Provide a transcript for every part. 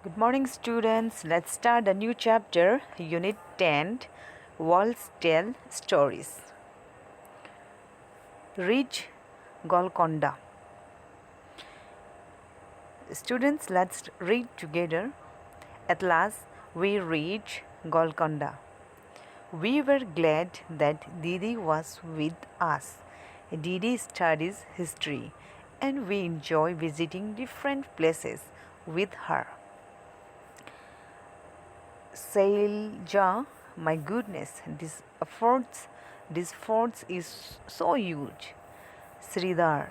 Good morning, students. Let's start a new chapter, Unit 10, Walls Tell Stories. Reach Golconda. Students, let's read together. At last, we reach Golconda. We were glad that Didi was with us. Didi studies history, and we enjoy visiting different places with her. Sailja, my goodness, this fort is so huge. Sridhar,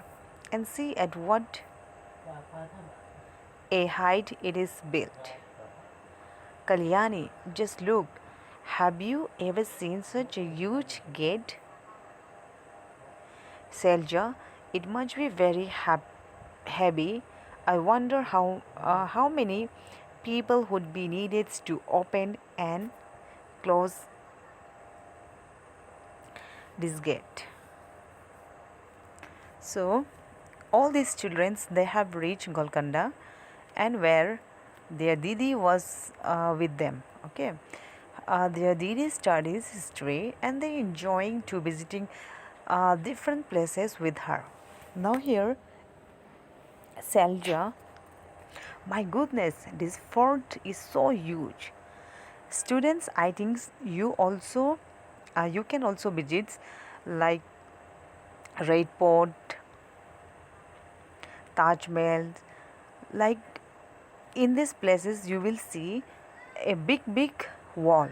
and see at what a height it is built. Kalyani, just look. Have you ever seen such a huge gate? Selja, it must be very heavy. I wonder how many people would be needed to open and close this gate. So all these children, they have reached Golconda, and where their Didi was with them. Okay, their Didi studies history, and they enjoying to visiting different places with her. Now here, Selja, my goodness, this fort is so huge. Students, I think you can also visit like Red Fort, Taj Mahal. Like in these places, you will see a big wall.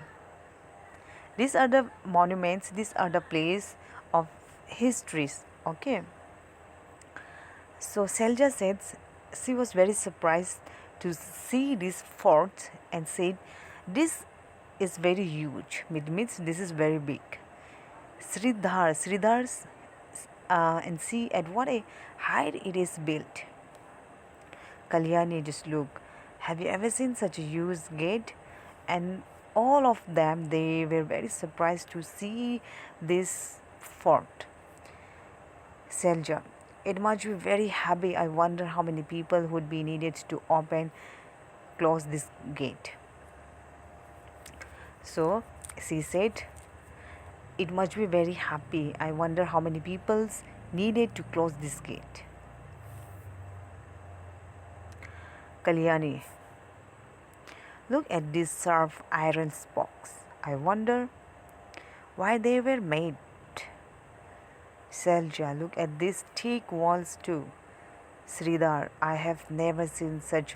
These are the monuments. These are the place of histories. Okay. So Selja said she was very surprised to see this fort and said, "This is very huge. It means this is very big." Sridhar's, and see at what a height it is built. Kalyani, just look. Have you ever seen such a huge gate? And all of them, they were very surprised to see this fort. Selja, it must be very heavy. I wonder how many people would be needed to close this gate. So she said, it must be very happy. I wonder how many people needed to close this gate. Kalyani, look at these sharp iron spokes. I wonder why they were made. Selja, look at these thick walls too. Sridhar, I have never seen such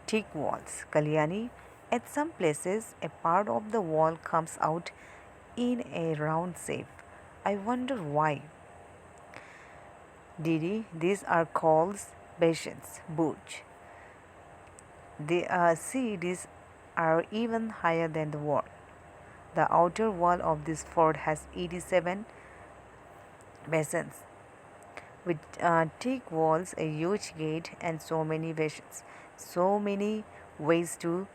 thick walls. Kalyani, at some places a part of the wall comes out in a round shape. I wonder why. Didi, these are called basins, butch. See, these are even higher than the wall. The outer wall of this fort has 87 basins with thick walls, a huge gate, and so many basins. So many ways to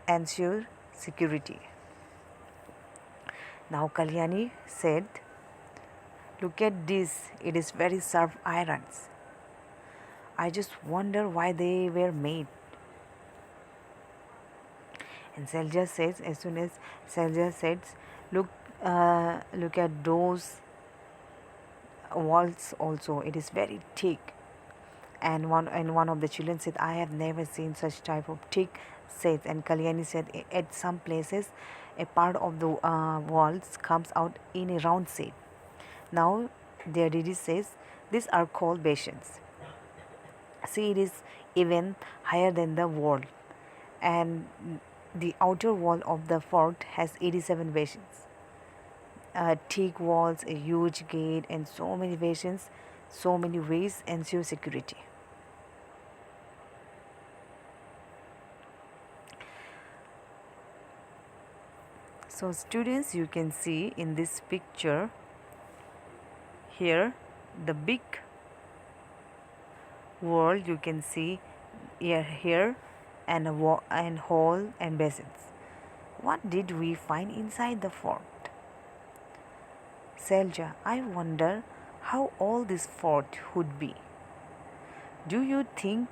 ensure security. Now Kalyani said, look at this, it is very sharp irons. I just wonder why they were made. And Selja says, as soon as Selja says, look at those walls also, it is very thick. And one of the children said, I have never seen such type of thick sets. And Kalyani said, at some places a part of the walls comes out in a round shape. Now their Didi says, these are called basins. See, it is even higher than the wall, and the outer wall of the fort has 87 basins. Thick walls, a huge gate, and so many basins, so many ways ensure security. So students, you can see in this picture here the big wall you can see here and and hall and basins. What did we find inside the fort? Selja, I wonder how all this fort would be. Do you think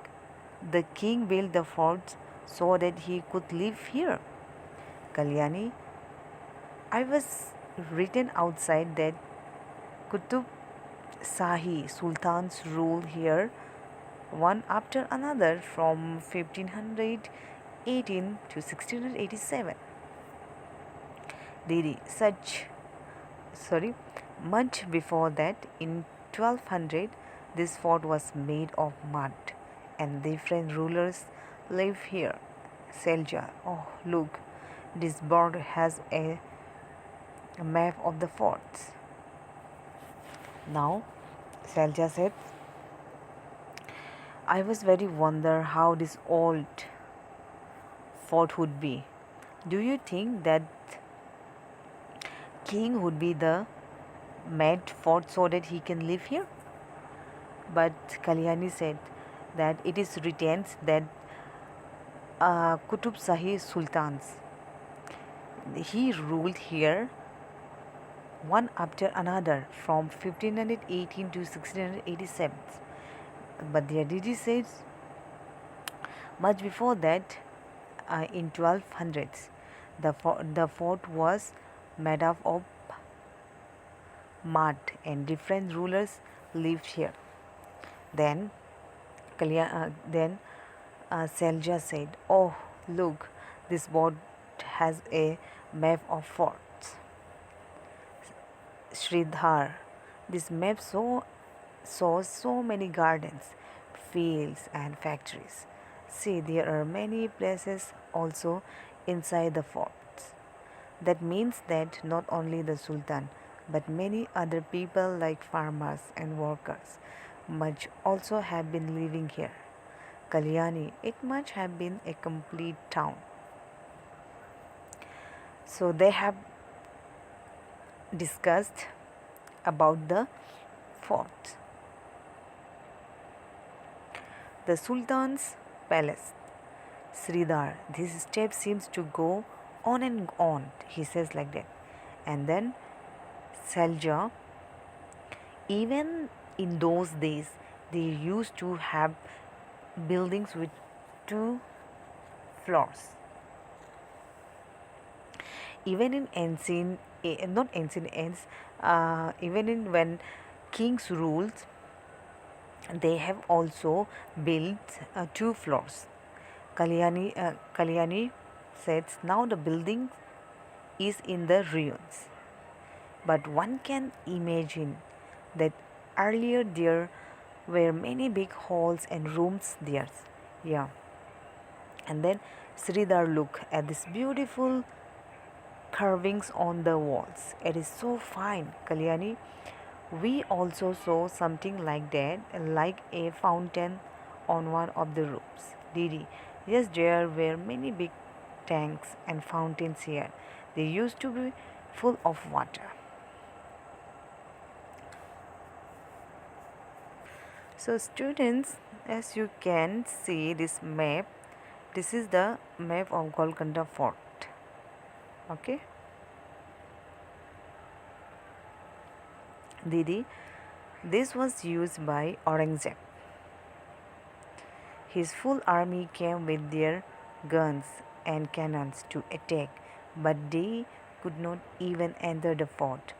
the king built the forts so that he could live here. Kalyani, I was written outside that Qutub Shahi sultans ruled here one after another from 1518 to 1687. Didi, sorry, much before that, in 1200, this fort was made of mud and different rulers live here. Selja, oh look, this board has a map of the forts. Now, Selja said, I was very wonder how this old fort would be. Do you think that king would be the made fort so that he can live here? But Kalyani said that it is written that Qutub Shahi sultans, he ruled here one after another from 1518 to 1687. But the Aditi says much before that, in 1200s, the fort was made up of mud and different rulers lived here. Then, Selja said, "Oh, look, this board has a map of forts." Sridhar, this map shows so many gardens, fields, and factories. See, there are many places also inside the forts. That means that not only the Sultan, but many other people like farmers and workers must also have been living here. Kalyani, it must have been a complete town. So they have discussed about the fort. The Sultan's palace. Sridhar, this step seems to go on and on, he says like that. And then Selja, even in those days, they used to have buildings with two floors. Even in ancient, not ancient ends, even in when kings ruled, they have also built two floors. Kalyani says now the building is in the ruins, but one can imagine that earlier there were many big halls and rooms there. Yeah. And then Sridhar look at this beautiful carvings on the walls. It is so fine, Kalyani. We also saw something like that, like a fountain on one of the rooms. Didi, yes, there were many big tanks and fountains here. They used to be full of water. So students, as you can see this map, this is the map of Golconda Fort. Okay. Didi, this was used by Aurangzeb. His full army came with their guns and cannons to attack, but they could not even enter the fort.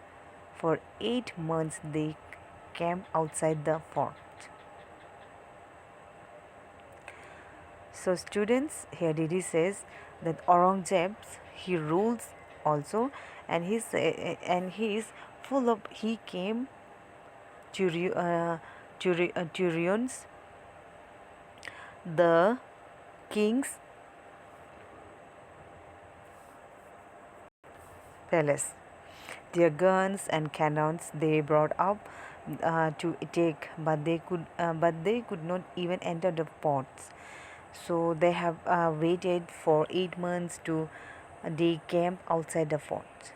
For 8 months they camped outside the fort. So students, here Didi says that Aurangzeb, he rules also, and he is full of, he came to ruins the king's palace. Their guns and cannons they brought up to attack, but they could not even enter the forts. So they have waited for 8 months to they camp outside the fort.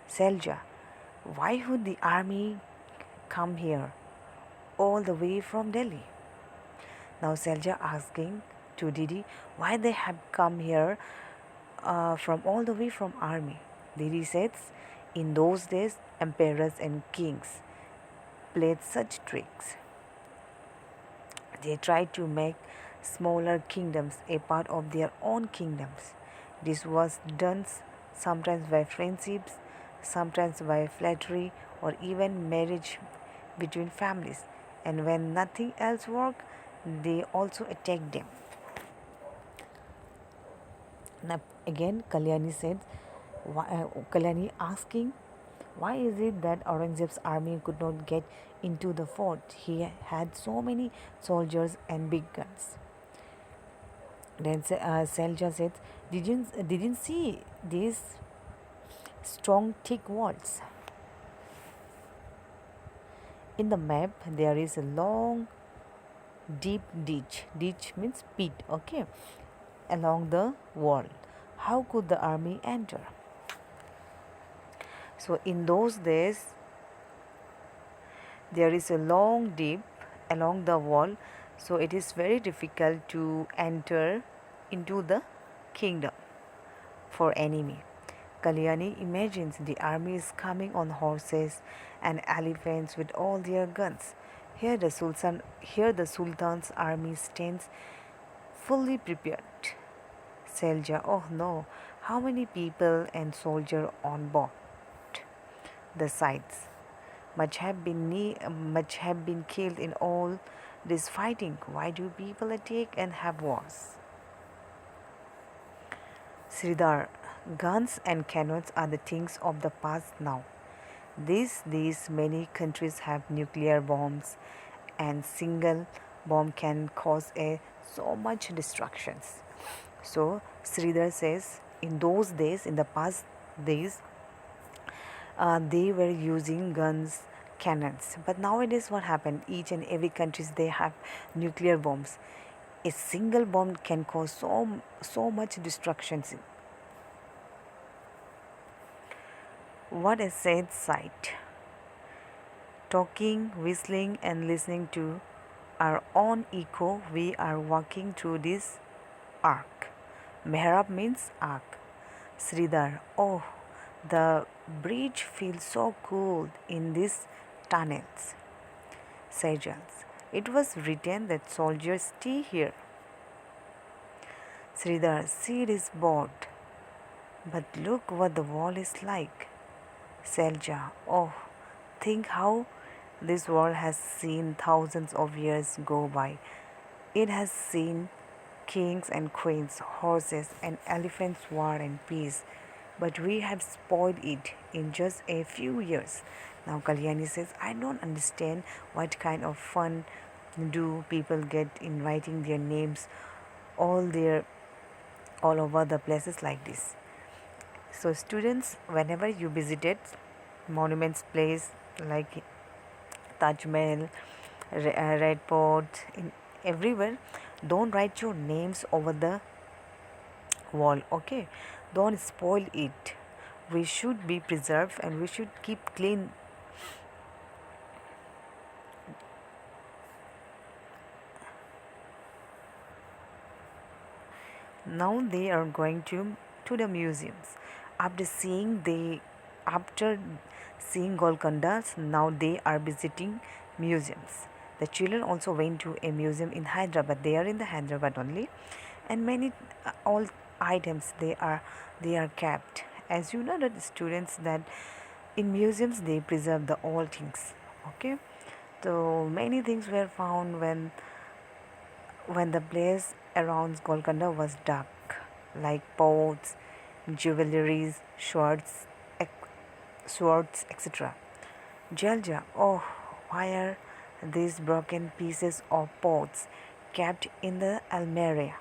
Selja, why would the army come here all the way from Delhi? Now Selja asking to Didi why they have come here from all the way from army. Didi says, in those days emperors and kings played such tricks. They tried to make smaller kingdoms a part of their own kingdoms. This was done sometimes by friendships, sometimes by flattery, or even marriage between families. And when nothing else worked, they also attacked them. Now, again, Kalyani said, Kalyani asking, why is it that Aurangzeb's army could not get into the fort? He had so many soldiers and big guns. Then Selja said, didn't see these strong, thick walls. In the map, there is a long, deep ditch. Ditch means pit, okay, along the wall. How could the army enter? So, in those days, there is a long dip along the wall, so it is very difficult to enter into the kingdom for enemy. Kalyani imagines the army is coming on horses and elephants with all their guns. Here the Sultan's army stands fully prepared. Selja, oh no, how many people and soldiers on board? The sides. Much have been killed in all this fighting. Why do people attack and have wars? Sridhar, guns and cannons are the things of the past now. These days, many countries have nuclear bombs, and single bomb can cause so much destructions. So Sridhar says, in those days, in the past days, they were using guns, cannons. But nowadays, what happened? Each and every countries they have nuclear bombs. A single bomb can cause so much destruction. What a sad sight! Talking, whistling, and listening to our own echo, we are walking through this arc. Mehrab means arc. Sridhar, oh, the bridge feels so cool in these tunnels. Sejals, it was written that soldiers stay here. Sridhar, see this board. But look what the wall is like. Selja, oh, think how this world has seen thousands of years go by. It has seen kings and queens, horses and elephants war and peace. But we have spoiled it in just a few years. Now Kalyani says, I don't understand what kind of fun do people get in writing their names all over the places like this. So students, whenever you visited monuments place like Taj Mahal, Red Fort, in everywhere, don't write your names over the wall, okay? Don't spoil it. We should be preserved and we should keep clean. Now they are going to the museums. After after seeing Golcondas, now they are visiting museums. The children also went to a museum in Hyderabad. They are in the Hyderabad only, and many all items they are kept. As you know, that students that in museums they preserve the old things. Okay, so many things were found when the place around Golconda was dark, like pots, jewelries, swords, etc. Jalja, oh, why are these broken pieces of pots kept in the almirah?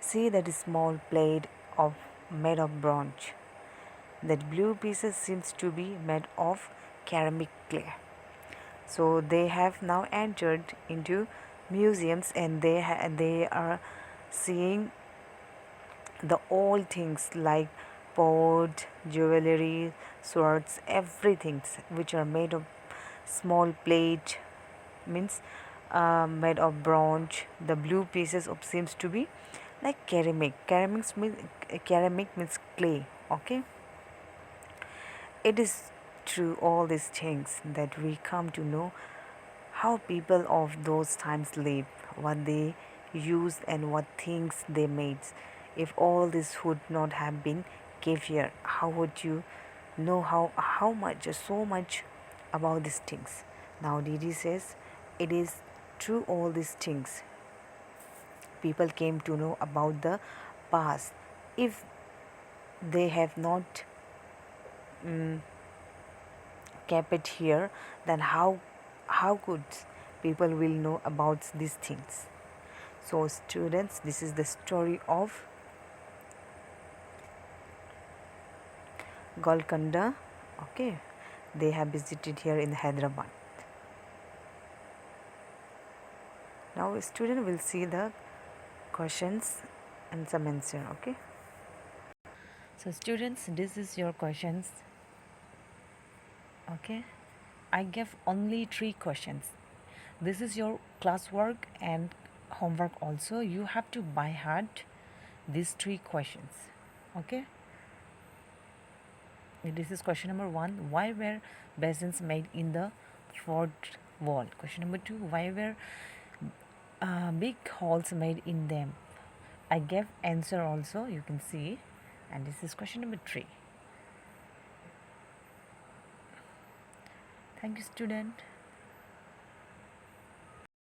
See that small plate of made of bronze. That blue pieces seems to be made of ceramic clay. So they have now entered into museums and they are seeing the old things like pot, jewelry, swords, everything which are made of small plate means made of bronze. The blue pieces of seems to be like ceramic. Ceramic means clay. Okay. It is through all these things that we come to know how people of those times live, what they used and what things they made. If all this would not have been kept here, how would you know how much, so much about these things? Now Didi says, it is through all these things people came to know about the past. If they have not kept it here, then how could people will know about these things? So students, this is the story of Golconda. Okay, they have visited here in Hyderabad. Now a student will see the questions and some answer. Okay, so students, this is your questions. Okay, I gave only 3 questions. This is your classwork and homework also. You have to by heart these 3 questions. Okay, this is question number 1. Why were basins made in the fort wall? Question number 2. Why were big holes made in them? I gave answer also, you can see. And this is question number 3. Thank you, student.